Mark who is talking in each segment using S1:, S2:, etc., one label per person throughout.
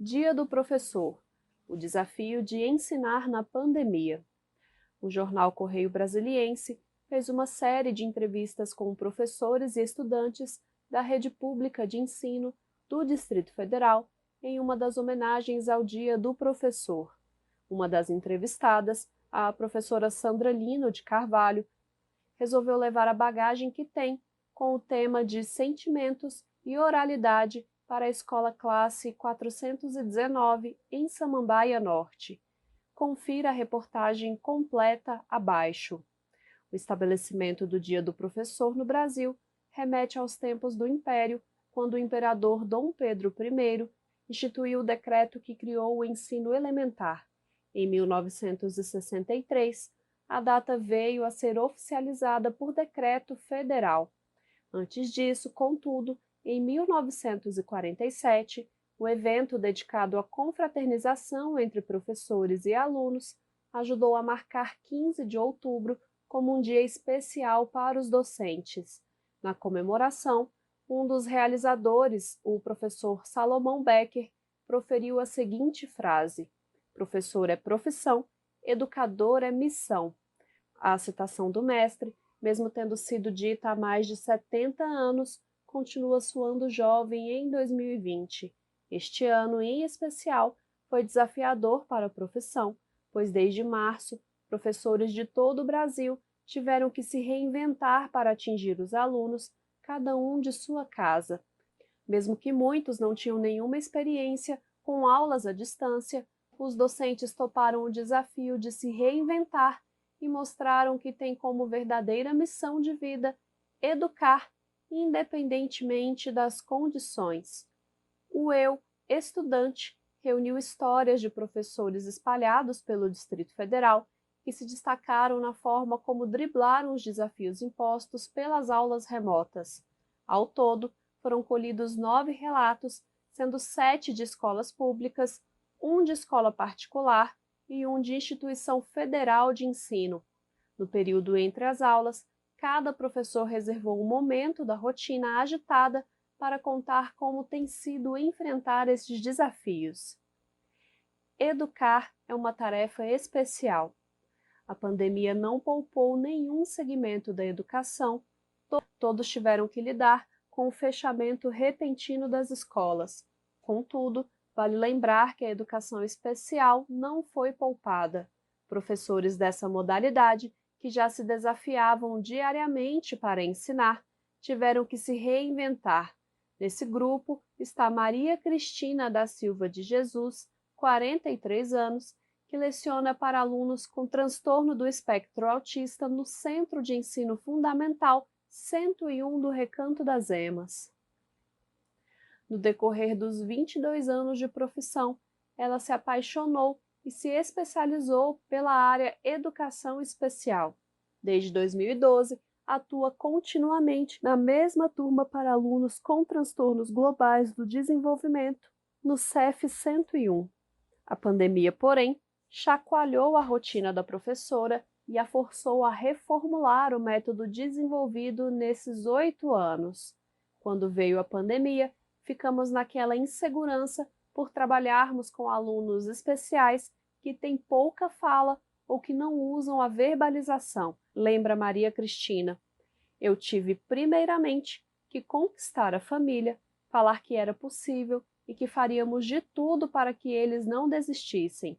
S1: Dia do Professor, o desafio de ensinar na pandemia. O jornal Correio Brasiliense fez uma série de entrevistas com professores e estudantes da rede pública de ensino do Distrito Federal em uma das homenagens ao Dia do Professor. Uma das entrevistadas, a professora Sandra Lino de Carvalho, resolveu levar a bagagem que tem com o tema de sentimentos e oralidade para a Escola Classe 419 em Samambaia Norte. Confira a reportagem completa abaixo. O estabelecimento do Dia do Professor no Brasil remete aos tempos do Império, quando o imperador Dom Pedro I instituiu o decreto que criou o ensino elementar. Em 1963, a data veio a ser oficializada por decreto federal. Antes disso, contudo, em 1947, o evento dedicado à confraternização entre professores e alunos ajudou a marcar 15 de outubro como um dia especial para os docentes. Na comemoração, um dos realizadores, o professor Salomão Becker, proferiu a seguinte frase: "Professor é profissão, educador é missão." A citação do mestre, mesmo tendo sido dita há mais de 70 anos, continua soando jovem em 2020. Este ano, em especial, foi desafiador para a profissão, pois desde março, professores de todo o Brasil tiveram que se reinventar para atingir os alunos, cada um de sua casa. Mesmo que muitos não tinham nenhuma experiência com aulas à distância, os docentes toparam o desafio de se reinventar e mostraram que tem como verdadeira missão de vida educar, independentemente das condições. O Eu, estudante, reuniu histórias de professores espalhados pelo Distrito Federal que se destacaram na forma como driblaram os desafios impostos pelas aulas remotas. Ao todo, foram colhidos 9 relatos, sendo 7 de escolas públicas, 1 de escola particular e 1 de instituição federal de ensino. No período entre as aulas, cada professor reservou um momento da rotina agitada para contar como tem sido enfrentar esses desafios. Educar é uma tarefa especial. A pandemia não poupou nenhum segmento da educação, todos tiveram que lidar com o fechamento repentino das escolas. Contudo, vale lembrar que a educação especial não foi poupada. Professores dessa modalidade, que já se desafiavam diariamente para ensinar, tiveram que se reinventar. Nesse grupo está Maria Cristina da Silva de Jesus, 43 anos, que leciona para alunos com transtorno do espectro autista no Centro de Ensino Fundamental 101 do Recanto das Emas. No decorrer dos 22 anos de profissão, ela se apaixonou e se especializou pela área Educação Especial. Desde 2012, atua continuamente na mesma turma para alunos com transtornos globais do desenvolvimento, no CEF 101. A pandemia, porém, chacoalhou a rotina da professora e a forçou a reformular o método desenvolvido nesses 8 anos. Quando veio a pandemia, ficamos naquela insegurança por trabalharmos com alunos especiais que têm pouca fala ou que não usam a verbalização, lembra Maria Cristina. Eu tive primeiramente que conquistar a família, falar que era possível e que faríamos de tudo para que eles não desistissem.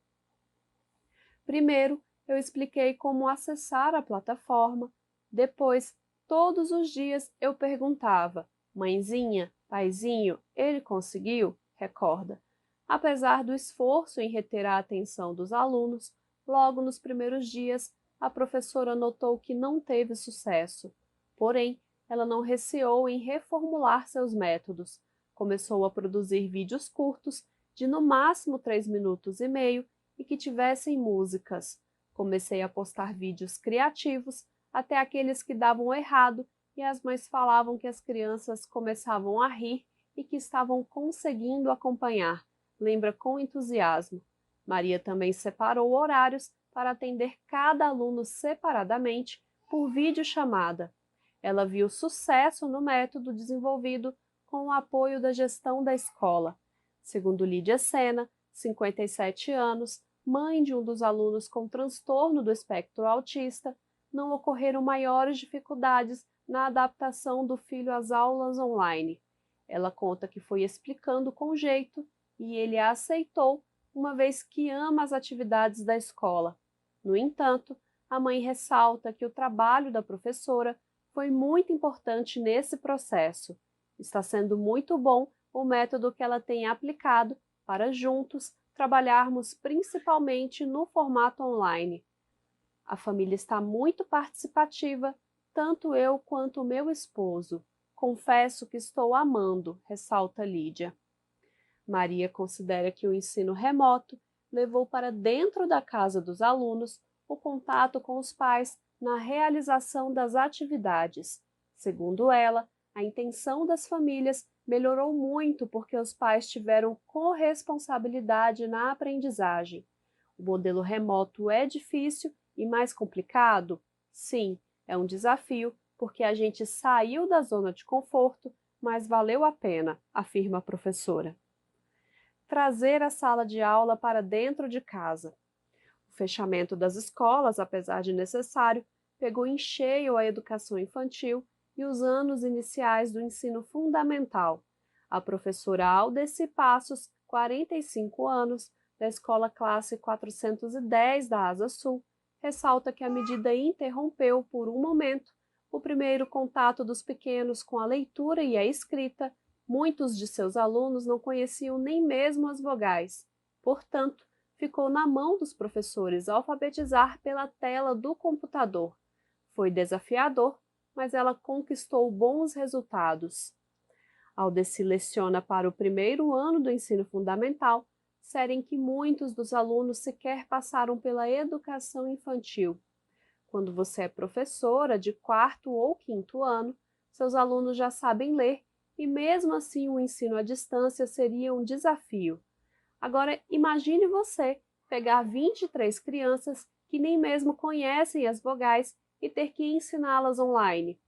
S1: Primeiro, eu expliquei como acessar a plataforma. Depois, todos os dias eu perguntava: "Mãezinha, paizinho, ele conseguiu?" Recorda. Apesar do esforço em reter a atenção dos alunos, logo nos primeiros dias, a professora notou que não teve sucesso. Porém, ela não receou em reformular seus métodos. Começou a produzir vídeos curtos, de no máximo 3 minutos e meio, e que tivessem músicas. Comecei a postar vídeos criativos, até aqueles que davam errado, e as mães falavam que as crianças começavam a rir e que estavam conseguindo acompanhar. Lembra com entusiasmo. Maria também separou horários para atender cada aluno separadamente por videochamada. Ela viu sucesso no método desenvolvido com o apoio da gestão da escola. Segundo Lídia Sena, 57 anos, mãe de um dos alunos com transtorno do espectro autista, não ocorreram maiores dificuldades na adaptação do filho às aulas online. Ela conta que foi explicando com jeito e ele a aceitou, uma vez que ama as atividades da escola. No entanto, a mãe ressalta que o trabalho da professora foi muito importante nesse processo. Está sendo muito bom o método que ela tem aplicado para juntos trabalharmos principalmente no formato online. A família está muito participativa, tanto eu quanto o meu esposo. Confesso que estou amando, ressalta Lídia. Maria considera que o ensino remoto levou para dentro da casa dos alunos o contato com os pais na realização das atividades. Segundo ela, a intenção das famílias melhorou muito porque os pais tiveram corresponsabilidade na aprendizagem. O modelo remoto é difícil e mais complicado? Sim, é um desafio porque a gente saiu da zona de conforto, mas valeu a pena, afirma a professora. Trazer a sala de aula para dentro de casa. O fechamento das escolas, apesar de necessário, pegou em cheio a educação infantil e os anos iniciais do ensino fundamental. A professora Aldeci Passos, 45 anos, da Escola Classe 410 da Asa Sul, ressalta que a medida interrompeu, por um momento, o primeiro contato dos pequenos com a leitura e a escrita. Muitos de seus alunos não conheciam nem mesmo as vogais. Portanto, ficou na mão dos professores alfabetizar pela tela do computador. Foi desafiador, mas ela conquistou bons resultados. Aldeci leciona para o primeiro ano do ensino fundamental, série em que muitos dos alunos sequer passaram pela educação infantil. Quando você é professora de 4º ou 5º ano, seus alunos já sabem ler e mesmo assim o ensino à distância seria um desafio. Agora imagine você pegar 23 crianças que nem mesmo conhecem as vogais e ter que ensiná-las online.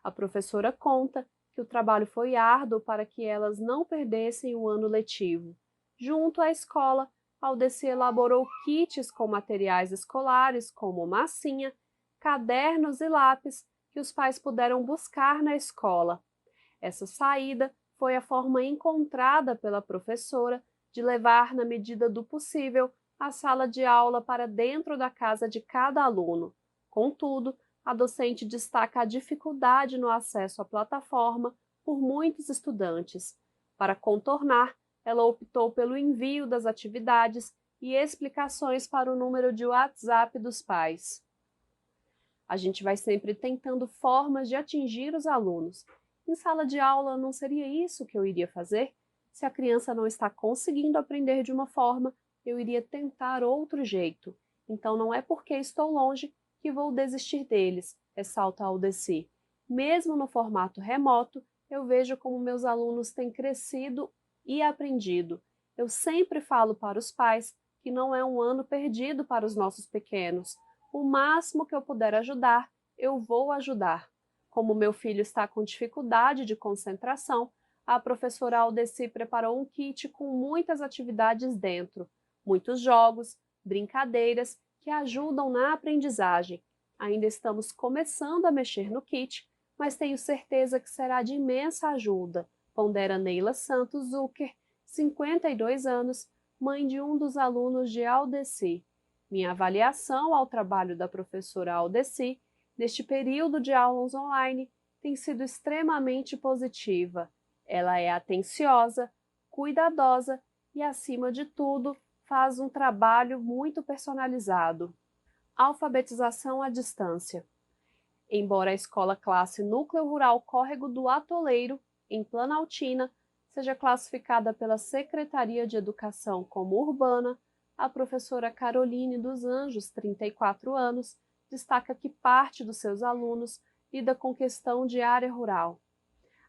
S1: A professora conta que o trabalho foi árduo para que elas não perdessem o ano letivo. Junto à escola, Aldeci elaborou kits com materiais escolares como massinha, cadernos e lápis que os pais puderam buscar na escola. Essa saída foi a forma encontrada pela professora de levar, na medida do possível, a sala de aula para dentro da casa de cada aluno. Contudo, a docente destaca a dificuldade no acesso à plataforma por muitos estudantes. Para contornar, ela optou pelo envio das atividades e explicações para o número de WhatsApp dos pais. A gente vai sempre tentando formas de atingir os alunos. Em sala de aula não seria isso que eu iria fazer? Se a criança não está conseguindo aprender de uma forma, eu iria tentar outro jeito. Então não é porque estou longe que vou desistir deles, ressalta Aldeci. Mesmo no formato remoto, eu vejo como meus alunos têm crescido e aprendido. Eu sempre falo para os pais que não é um ano perdido para os nossos pequenos. O máximo que eu puder ajudar, eu vou ajudar. Como meu filho está com dificuldade de concentração, a professora Aldeci preparou um kit com muitas atividades dentro, muitos jogos, brincadeiras que ajudam na aprendizagem. Ainda estamos começando a mexer no kit, mas tenho certeza que será de imensa ajuda, pondera Neila Santos Zucker, 52 anos, mãe de um dos alunos de Aldeci. Minha avaliação ao trabalho da professora Aldeci neste período de aulas online tem sido extremamente positiva. Ela é atenciosa, cuidadosa e, acima de tudo, faz um trabalho muito personalizado. Alfabetização à distância. Embora a escola classe Núcleo Rural Córrego do Atoleiro, em Planaltina, seja classificada pela Secretaria de Educação como urbana, a professora Caroline dos Anjos, 34 anos, destaca que parte dos seus alunos lida com questão de área rural.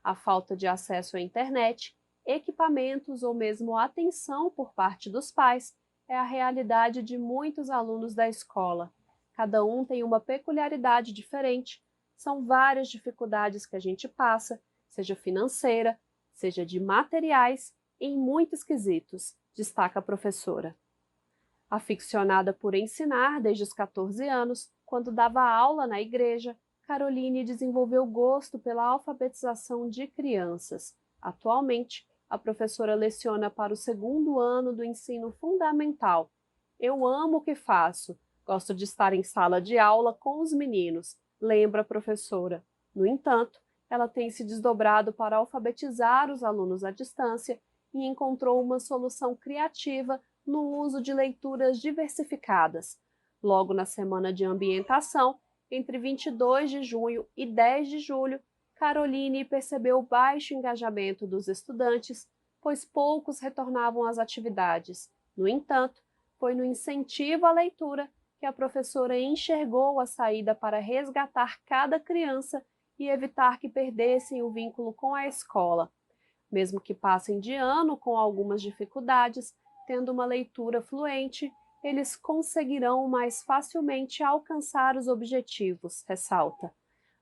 S1: A falta de acesso à internet, equipamentos ou mesmo atenção por parte dos pais é a realidade de muitos alunos da escola. Cada um tem uma peculiaridade diferente, são várias dificuldades que a gente passa, seja financeira, seja de materiais em muitos quesitos, destaca a professora. Aficionada por ensinar desde os 14 anos, quando dava aula na igreja, Caroline desenvolveu gosto pela alfabetização de crianças. Atualmente, a professora leciona para o 2º ano do ensino fundamental. Eu amo o que faço, gosto de estar em sala de aula com os meninos, lembra a professora. No entanto, ela tem se desdobrado para alfabetizar os alunos à distância e encontrou uma solução criativa no uso de leituras diversificadas. Logo na semana de ambientação, entre 22 de junho e 10 de julho, Caroline percebeu baixo engajamento dos estudantes, pois poucos retornavam às atividades. No entanto, foi no incentivo à leitura que a professora enxergou a saída para resgatar cada criança e evitar que perdessem o vínculo com a escola. Mesmo que passem de ano com algumas dificuldades, tendo uma leitura fluente, eles conseguirão mais facilmente alcançar os objetivos, ressalta.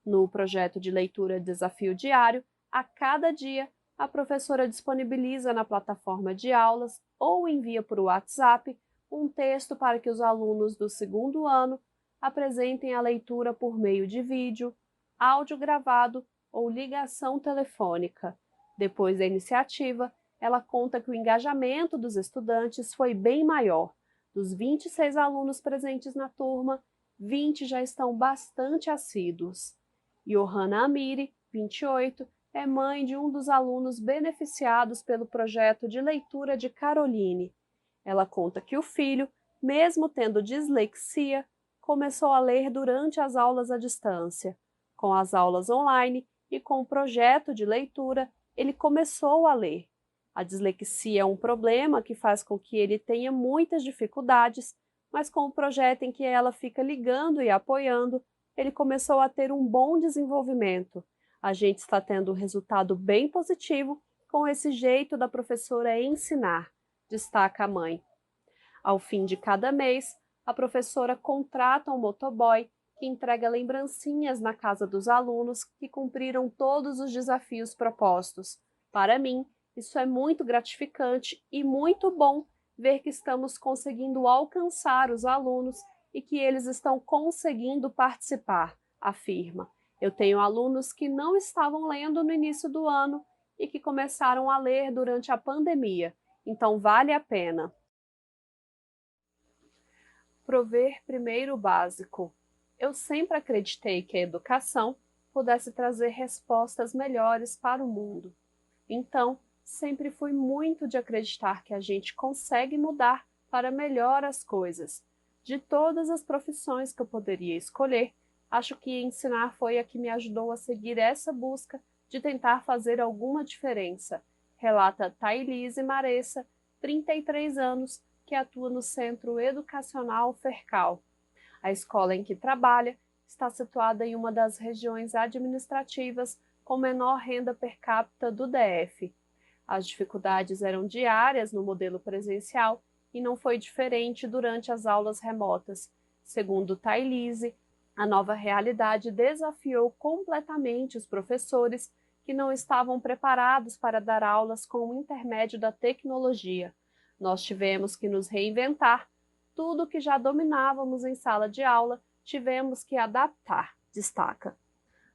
S1: No projeto de leitura Desafio Diário, a cada dia, a professora disponibiliza na plataforma de aulas ou envia por WhatsApp um texto para que os alunos do 2º ano apresentem a leitura por meio de vídeo, áudio gravado ou ligação telefônica. Depois da iniciativa, ela conta que o engajamento dos estudantes foi bem maior. Dos 26 alunos presentes na turma, 20 já estão bastante assíduos. Johanna Amiri, 28, é mãe de um dos alunos beneficiados pelo projeto de leitura de Caroline. Ela conta que o filho, mesmo tendo dislexia, começou a ler durante as aulas à distância. Com as aulas online e com o projeto de leitura, ele começou a ler. A dislexia é um problema que faz com que ele tenha muitas dificuldades, mas com o projeto em que ela fica ligando e apoiando, ele começou a ter um bom desenvolvimento. A gente está tendo um resultado bem positivo com esse jeito da professora ensinar, destaca a mãe. Ao fim de cada mês, a professora contrata um motoboy que entrega lembrancinhas na casa dos alunos que cumpriram todos os desafios propostos. Para mim, isso é muito gratificante e muito bom ver que estamos conseguindo alcançar os alunos e que eles estão conseguindo participar, afirma. Eu tenho alunos que não estavam lendo no início do ano e que começaram a ler durante a pandemia, então vale a pena. Prover primeiro o básico. Eu sempre acreditei que a educação pudesse trazer respostas melhores para o mundo. Então, sempre fui muito de acreditar que a gente consegue mudar para melhor as coisas. De todas as profissões que eu poderia escolher, acho que ensinar foi a que me ajudou a seguir essa busca de tentar fazer alguma diferença, relata Thailise Maressa, 33 anos, que atua no Centro Educacional Fercal. A escola em que trabalha está situada em uma das regiões administrativas com menor renda per capita do DF. As dificuldades eram diárias no modelo presencial e não foi diferente durante as aulas remotas. Segundo Thailise, a nova realidade desafiou completamente os professores que não estavam preparados para dar aulas com o intermédio da tecnologia. Nós tivemos que nos reinventar. Tudo que já dominávamos em sala de aula, tivemos que adaptar, destaca.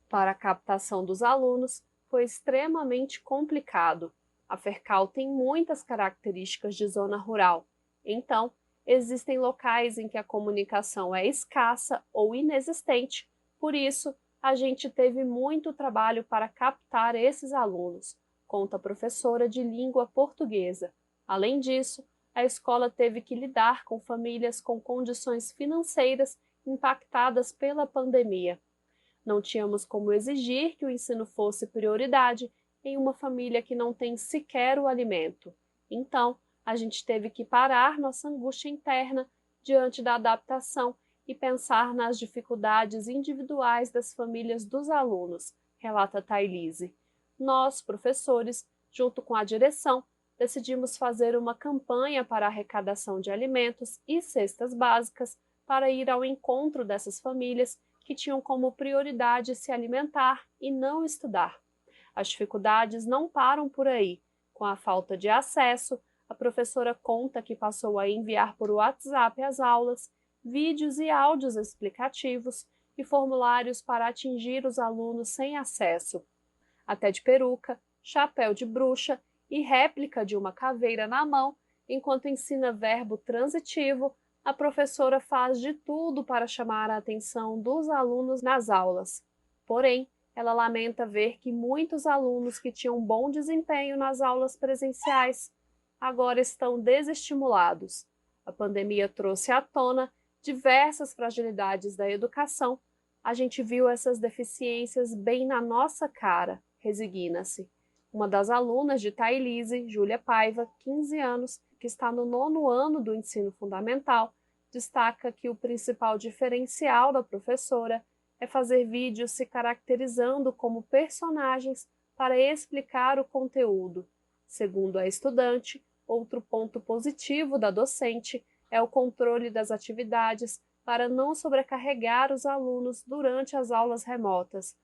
S1: Para a captação dos alunos, foi extremamente complicado. A Fercal tem muitas características de zona rural, então existem locais em que a comunicação é escassa ou inexistente, por isso a gente teve muito trabalho para captar esses alunos, conta a professora de língua portuguesa. Além disso, a escola teve que lidar com famílias com condições financeiras impactadas pela pandemia. Não tínhamos como exigir que o ensino fosse prioridade em uma família que não tem sequer o alimento. Então, a gente teve que parar nossa angústia interna diante da adaptação e pensar nas dificuldades individuais das famílias dos alunos, relata Thailise. Nós, professores, junto com a direção, decidimos fazer uma campanha para a arrecadação de alimentos e cestas básicas para ir ao encontro dessas famílias que tinham como prioridade se alimentar e não estudar. As dificuldades não param por aí. Com a falta de acesso, a professora conta que passou a enviar por WhatsApp as aulas, vídeos e áudios explicativos e formulários para atingir os alunos sem acesso. Até de peruca, chapéu de bruxa e réplica de uma caveira na mão, enquanto ensina verbo transitivo, a professora faz de tudo para chamar a atenção dos alunos nas aulas. Porém, ela lamenta ver que muitos alunos que tinham bom desempenho nas aulas presenciais agora estão desestimulados. A pandemia trouxe à tona diversas fragilidades da educação. A gente viu essas deficiências bem na nossa cara, resigna-se. Uma das alunas de Thailise, Júlia Paiva, 15 anos, que está no 9º ano do ensino fundamental, destaca que o principal diferencial da professora é fazer vídeos se caracterizando como personagens para explicar o conteúdo. Segundo a estudante, outro ponto positivo da docente é o controle das atividades para não sobrecarregar os alunos durante as aulas remotas.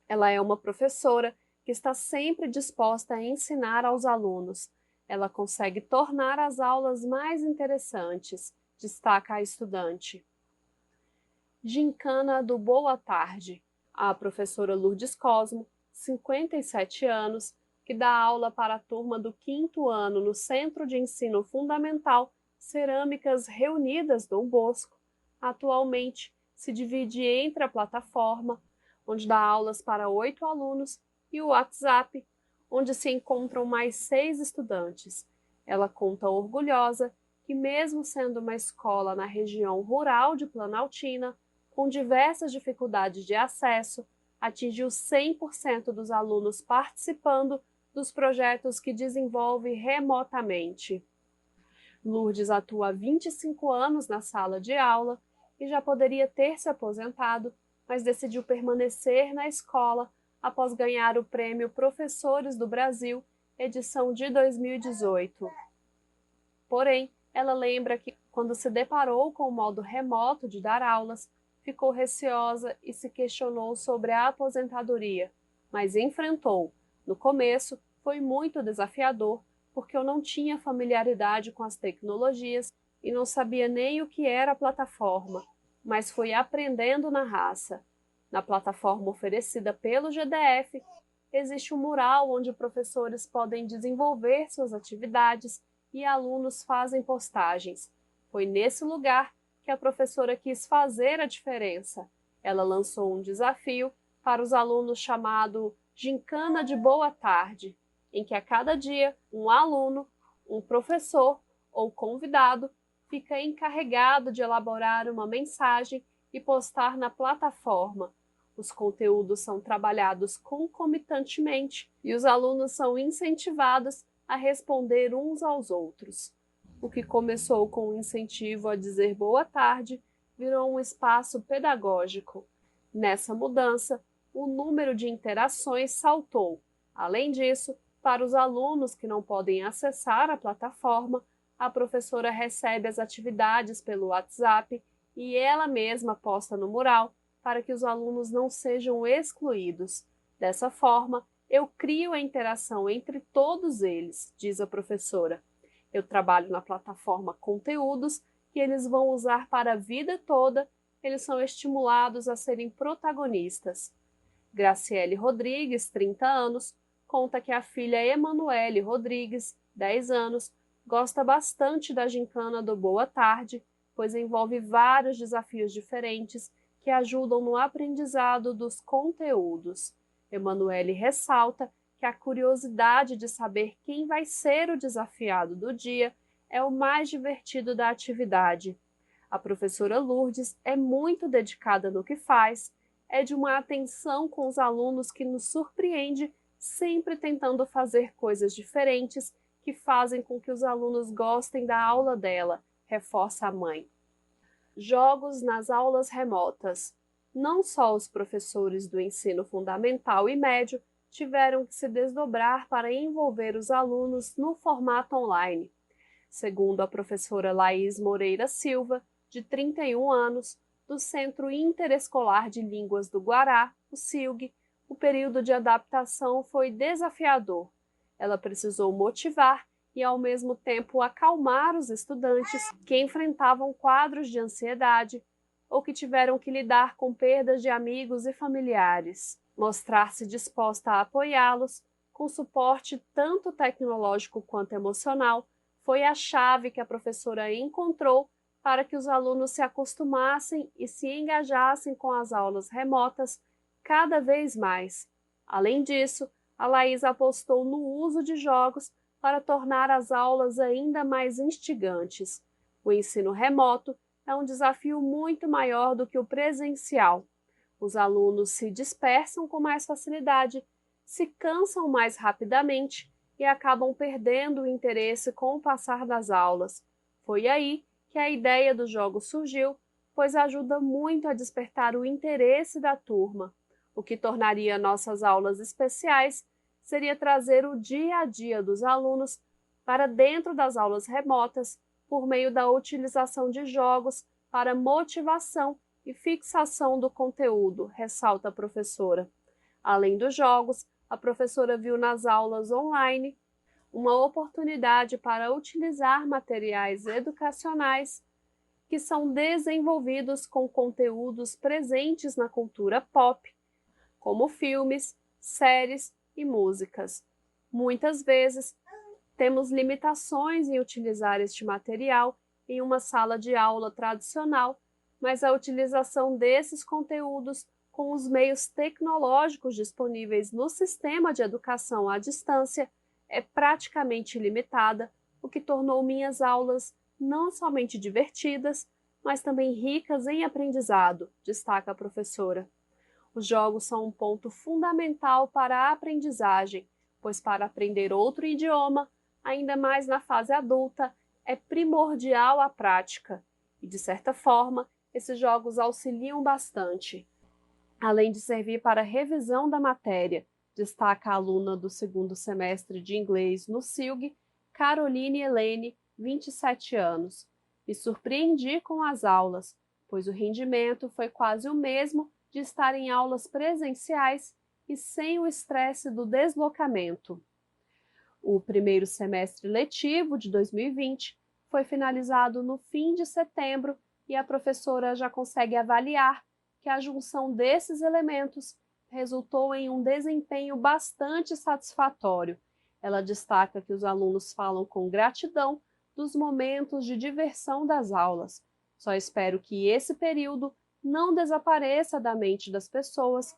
S1: Ela é uma professora que está sempre disposta a ensinar aos alunos. Ela consegue tornar as aulas mais interessantes, destaca a estudante. Gincana do Boa Tarde. A professora Lourdes Cosmo, 57 anos, que dá aula para a turma do 5º ano no Centro de Ensino Fundamental Cerâmicas Reunidas Dom Bosco, atualmente se divide entre a plataforma, onde dá aulas para 8 alunos, e o WhatsApp, onde se encontram mais 6 estudantes. Ela conta orgulhosa que, mesmo sendo uma escola na região rural de Planaltina, com diversas dificuldades de acesso, atingiu 100% dos alunos participando dos projetos que desenvolve remotamente. Lourdes atua há 25 anos na sala de aula e já poderia ter se aposentado, mas decidiu permanecer na escola após ganhar o prêmio Professores do Brasil, edição de 2018. Porém, ela lembra que, quando se deparou com o modo remoto de dar aulas, ficou receosa e se questionou sobre a aposentadoria, mas enfrentou. No começo, foi muito desafiador, porque eu não tinha familiaridade com as tecnologias e não sabia nem o que era a plataforma, mas fui aprendendo na raça. Na plataforma oferecida pelo GDF, existe um mural onde professores podem desenvolver suas atividades e alunos fazem postagens. Foi nesse lugar que a professora quis fazer a diferença. Ela lançou um desafio para os alunos chamado Gincana de Boa Tarde, em que a cada dia um aluno, um professor ou convidado fica encarregado de elaborar uma mensagem e postar na plataforma. Os conteúdos são trabalhados concomitantemente e os alunos são incentivados a responder uns aos outros. O que começou com um incentivo a dizer boa tarde virou um espaço pedagógico. Nessa mudança, o número de interações saltou. Além disso, para os alunos que não podem acessar a plataforma, a professora recebe as atividades pelo WhatsApp e ela mesma posta no mural para que os alunos não sejam excluídos. Dessa forma, eu crio a interação entre todos eles, diz a professora. Eu trabalho na plataforma Conteúdos que eles vão usar para a vida toda, eles são estimulados a serem protagonistas. Graciele Rodrigues, 30 anos, conta que a filha Emanuele Rodrigues, 10 anos, gosta bastante da gincana do Boa Tarde, pois envolve vários desafios diferentes que ajudam no aprendizado dos conteúdos. Emanuele ressalta que a curiosidade de saber quem vai ser o desafiado do dia é o mais divertido da atividade. A professora Lourdes é muito dedicada no que faz, é de uma atenção com os alunos que nos surpreende, sempre tentando fazer coisas diferentes que fazem com que os alunos gostem da aula dela, reforça a mãe. Jogos nas aulas remotas. Não só os professores do ensino fundamental e médio tiveram que se desdobrar para envolver os alunos no formato online. Segundo a professora Laís Moreira Silva, de 31 anos, do Centro Interescolar de Línguas do Guará, o CILG, o período de adaptação foi desafiador. Ela precisou motivar e, ao mesmo tempo, acalmar os estudantes que enfrentavam quadros de ansiedade ou que tiveram que lidar com perdas de amigos e familiares. Mostrar-se disposta a apoiá-los, com suporte tanto tecnológico quanto emocional, foi a chave que a professora encontrou para que os alunos se acostumassem e se engajassem com as aulas remotas cada vez mais. Além disso, a Laís apostou no uso de jogos para tornar as aulas ainda mais instigantes. O ensino remoto é um desafio muito maior do que o presencial. Os alunos se dispersam com mais facilidade, se cansam mais rapidamente e acabam perdendo o interesse com o passar das aulas. Foi aí que a ideia dos jogos surgiu, pois ajuda muito a despertar o interesse da turma. O que tornaria nossas aulas especiais seria trazer o dia a dia dos alunos para dentro das aulas remotas por meio da utilização de jogos para motivação e fixação do conteúdo, ressalta a professora. Além dos jogos, a professora viu nas aulas online uma oportunidade para utilizar materiais educacionais que são desenvolvidos com conteúdos presentes na cultura pop, como filmes, séries e músicas. Muitas vezes, temos limitações em utilizar este material em uma sala de aula tradicional, mas a utilização desses conteúdos com os meios tecnológicos disponíveis no sistema de educação à distância é praticamente ilimitada, o que tornou minhas aulas não somente divertidas, mas também ricas em aprendizado, destaca a professora. Os jogos são um ponto fundamental para a aprendizagem, pois para aprender outro idioma, ainda mais na fase adulta, é primordial a prática. E, de certa forma, esses jogos auxiliam bastante. Além de servir para a revisão da matéria, destaca a aluna do segundo semestre de inglês no SILG, Caroline Helene, 27 anos. Me surpreendi com as aulas, pois o rendimento foi quase o mesmo de estar em aulas presenciais e sem o estresse do deslocamento. O primeiro semestre letivo de 2020 foi finalizado no fim de setembro e a professora já consegue avaliar que a junção desses elementos resultou em um desempenho bastante satisfatório. Ela destaca que os alunos falam com gratidão dos momentos de diversão das aulas. Só espero que esse período não desapareça da mente das pessoas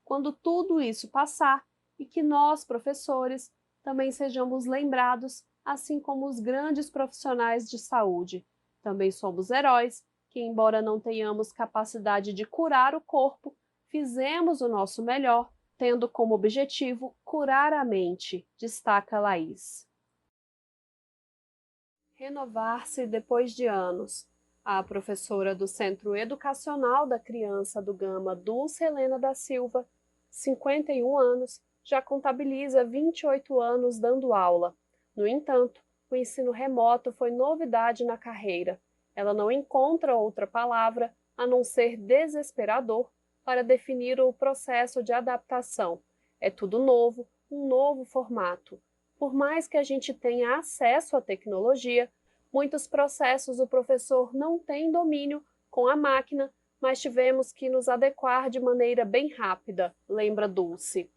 S1: quando tudo isso passar e que nós, professores, também sejamos lembrados, assim como os grandes profissionais de saúde. Também somos heróis que, embora não tenhamos capacidade de curar o corpo, fizemos o nosso melhor, tendo como objetivo curar a mente, destaca Laís. Renovar-se depois de anos. A professora do Centro Educacional da Criança do Gama, Dulce Helena da Silva, 51 anos, já contabiliza 28 anos dando aula. No entanto, o ensino remoto foi novidade na carreira. Ela não encontra outra palavra a não ser desesperador para definir o processo de adaptação. É tudo novo, um novo formato. Por mais que a gente tenha acesso à tecnologia, muitos processos o professor não tem domínio com a máquina, mas tivemos que nos adequar de maneira bem rápida, lembra Dulce.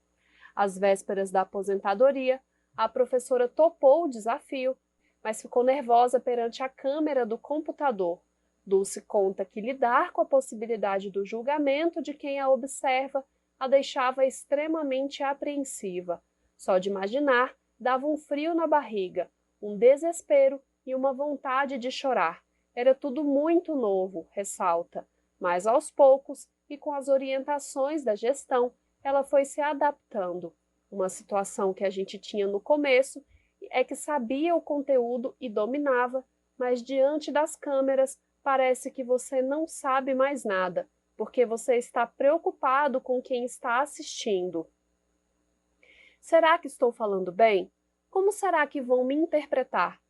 S1: Às vésperas da aposentadoria, a professora topou o desafio, mas ficou nervosa perante a câmera do computador. Dulce conta que lidar com a possibilidade do julgamento de quem a observa a deixava extremamente apreensiva. Só de imaginar, dava um frio na barriga, um desespero e uma vontade de chorar. Era tudo muito novo, ressalta, mas aos poucos e com as orientações da gestão, ela foi se adaptando. Uma situação que a gente tinha no começo é que sabia o conteúdo e dominava, mas diante das câmeras parece que você não sabe mais nada, porque você está preocupado com quem está assistindo. Será que estou falando bem? Como será que vão me interpretar?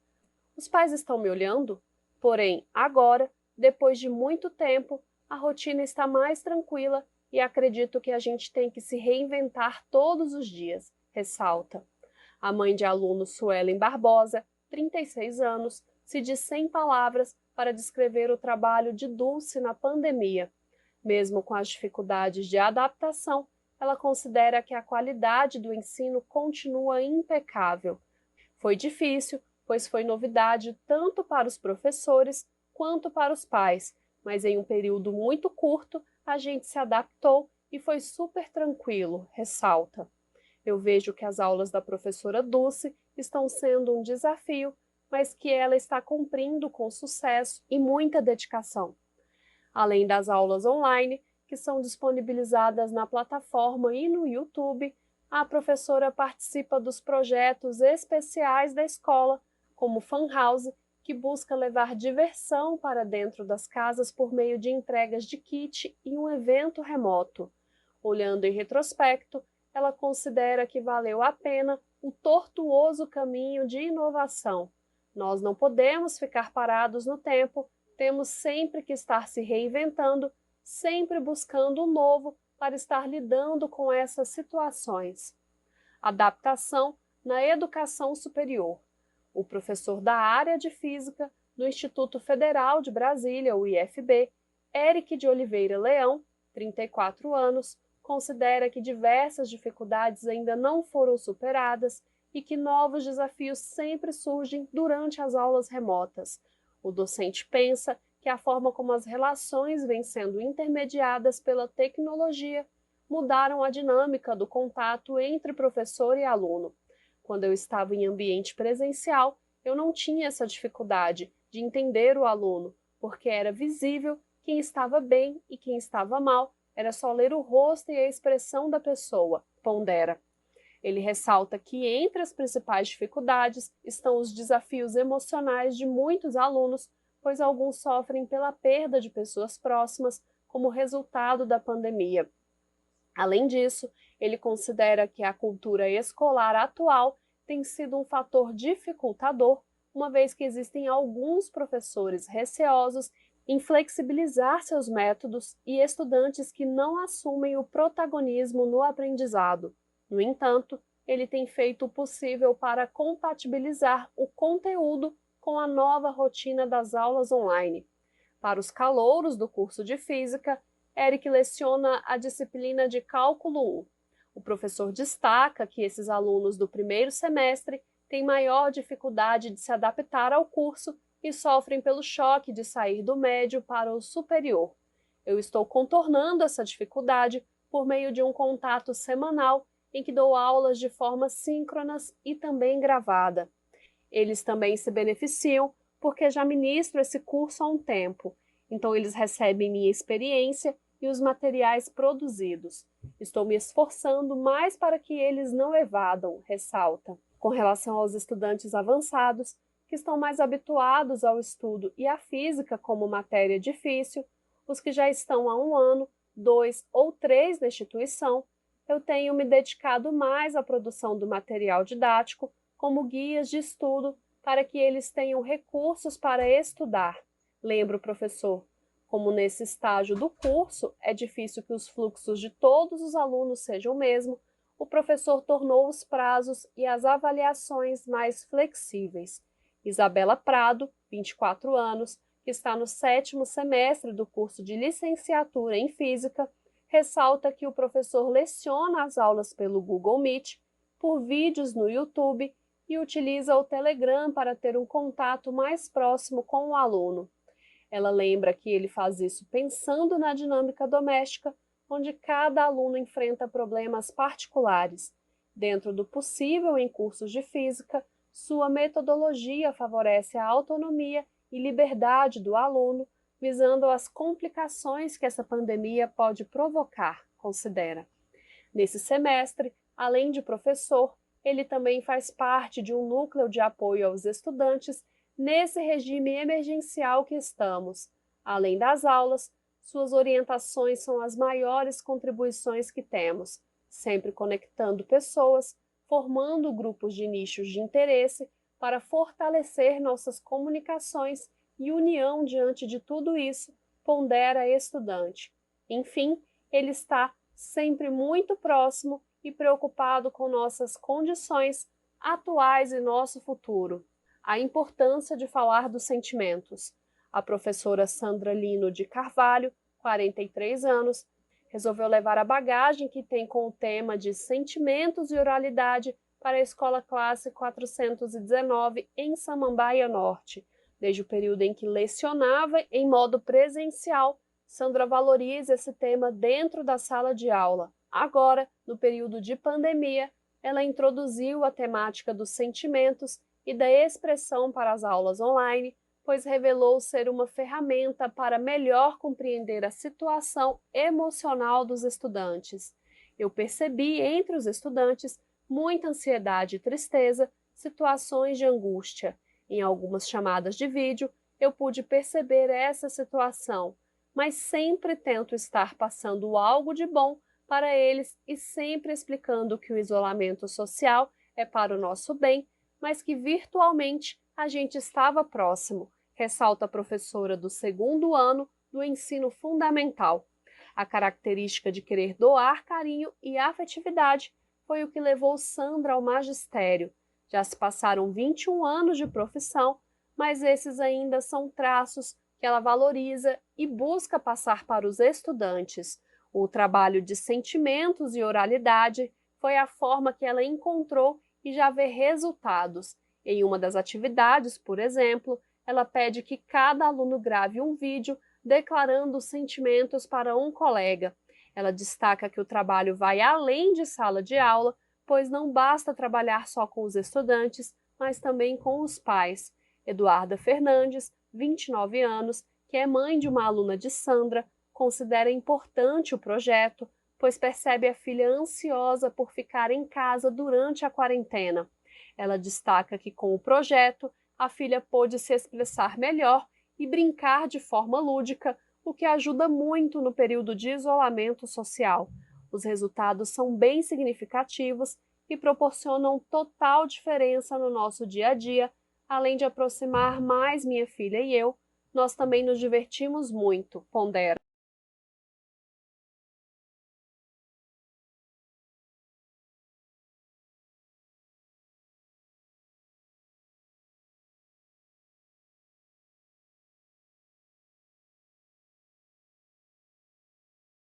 S1: Os pais estão me olhando? Porém, agora, depois de muito tempo, a rotina está mais tranquila e acredito que a gente tem que se reinventar todos os dias, ressalta. A mãe de aluno Suelen Barbosa, 36 anos, se diz sem palavras para descrever o trabalho de Dulce na pandemia. Mesmo com as dificuldades de adaptação, ela considera que a qualidade do ensino continua impecável. Foi difícil, pois foi novidade tanto para os professores quanto para os pais, mas em um período muito curto a gente se adaptou e foi super tranquilo, ressalta. Eu vejo que as aulas da professora Dulce estão sendo um desafio, mas que ela está cumprindo com sucesso e muita dedicação. Além das aulas online, que são disponibilizadas na plataforma e no YouTube, a professora participa dos projetos especiais da escola, como Fan House, que busca levar diversão para dentro das casas por meio de entregas de kit e um evento remoto. Olhando em retrospecto, ela considera que valeu a pena o tortuoso caminho de inovação. Nós não podemos ficar parados no tempo, temos sempre que estar se reinventando, sempre buscando o novo para estar lidando com essas situações. Adaptação na educação superior. O professor da área de Física do Instituto Federal de Brasília, o IFB, Eric de Oliveira Leão, 34 anos, considera que diversas dificuldades ainda não foram superadas e que novos desafios sempre surgem durante as aulas remotas. O docente pensa que a forma como as relações vêm sendo intermediadas pela tecnologia mudaram a dinâmica do contato entre professor e aluno. Quando eu estava em ambiente presencial, eu não tinha essa dificuldade de entender o aluno, porque era visível quem estava bem e quem estava mal, era só ler o rosto e a expressão da pessoa, pondera. Ele ressalta que entre as principais dificuldades estão os desafios emocionais de muitos alunos, pois alguns sofrem pela perda de pessoas próximas como resultado da pandemia. Além disso, ele considera que a cultura escolar atual tem sido um fator dificultador, uma vez que existem alguns professores receosos em flexibilizar seus métodos e estudantes que não assumem o protagonismo no aprendizado. No entanto, ele tem feito o possível para compatibilizar o conteúdo com a nova rotina das aulas online. Para os calouros do curso de Física, Eric leciona a disciplina de Cálculo 1. O professor destaca que esses alunos do primeiro semestre têm maior dificuldade de se adaptar ao curso e sofrem pelo choque de sair do médio para o superior. Eu estou contornando essa dificuldade por meio de um contato semanal em que dou aulas de forma síncronas e também gravada. Eles também se beneficiam porque já ministro esse curso há um tempo, então eles recebem minha experiência e os materiais produzidos. Estou me esforçando mais para que eles não evadam, ressalta. Com relação aos estudantes avançados, que estão mais habituados ao estudo e à física como matéria difícil, os que já estão há 1 ano, 2 ou 3 na instituição, eu tenho me dedicado mais à produção do material didático, como guias de estudo, para que eles tenham recursos para estudar. Lembra o professor, como nesse estágio do curso é difícil que os fluxos de todos os alunos sejam o mesmo, o professor tornou os prazos e as avaliações mais flexíveis. Isabela Prado, 24 anos, que está no 7º semestre do curso de licenciatura em Física, ressalta que o professor leciona as aulas pelo Google Meet, por vídeos no YouTube e utiliza o Telegram para ter um contato mais próximo com o aluno. Ela lembra que ele faz isso pensando na dinâmica doméstica, onde cada aluno enfrenta problemas particulares. Dentro do possível em cursos de física, sua metodologia favorece a autonomia e liberdade do aluno, visando as complicações que essa pandemia pode provocar, considera. Nesse semestre, além de professor, ele também faz parte de um núcleo de apoio aos estudantes nesse regime emergencial que estamos. Além das aulas, suas orientações são as maiores contribuições que temos, sempre conectando pessoas, formando grupos de nichos de interesse para fortalecer nossas comunicações e união diante de tudo isso, pondera a estudante. Enfim, ele está sempre muito próximo e preocupado com nossas condições atuais e nosso futuro. A importância de falar dos sentimentos. A professora Sandra Lino de Carvalho, 43 anos, resolveu levar a bagagem que tem com o tema de sentimentos e oralidade para a Escola Classe 419 em Samambaia Norte. Desde o período em que lecionava em modo presencial, Sandra valoriza esse tema dentro da sala de aula. Agora, no período de pandemia, ela introduziu a temática dos sentimentos e da expressão para as aulas online, pois revelou ser uma ferramenta para melhor compreender a situação emocional dos estudantes. Eu percebi entre os estudantes muita ansiedade e tristeza, situações de angústia. Em algumas chamadas de vídeo, eu pude perceber essa situação, mas sempre tento estar passando algo de bom para eles e sempre explicando que o isolamento social é para o nosso bem, mas que virtualmente a gente estava próximo, ressalta a professora do 2º ano do ensino fundamental. A característica de querer doar carinho e afetividade foi o que levou Sandra ao magistério. Já se passaram 21 anos de profissão, mas esses ainda são traços que ela valoriza e busca passar para os estudantes. O trabalho de sentimentos e oralidade foi a forma que ela encontrou e já vê resultados. Em uma das atividades, por exemplo, ela pede que cada aluno grave um vídeo declarando os sentimentos para um colega. Ela destaca que o trabalho vai além de sala de aula, pois não basta trabalhar só com os estudantes, mas também com os pais. Eduarda Fernandes, 29 anos, que é mãe de uma aluna de Sandra, considera importante o projeto, pois percebe a filha ansiosa por ficar em casa durante a quarentena. Ela destaca que com o projeto, a filha pôde se expressar melhor e brincar de forma lúdica, o que ajuda muito no período de isolamento social. Os resultados são bem significativos e proporcionam total diferença no nosso dia a dia. Além de aproximar mais minha filha e eu, nós também nos divertimos muito, pondera.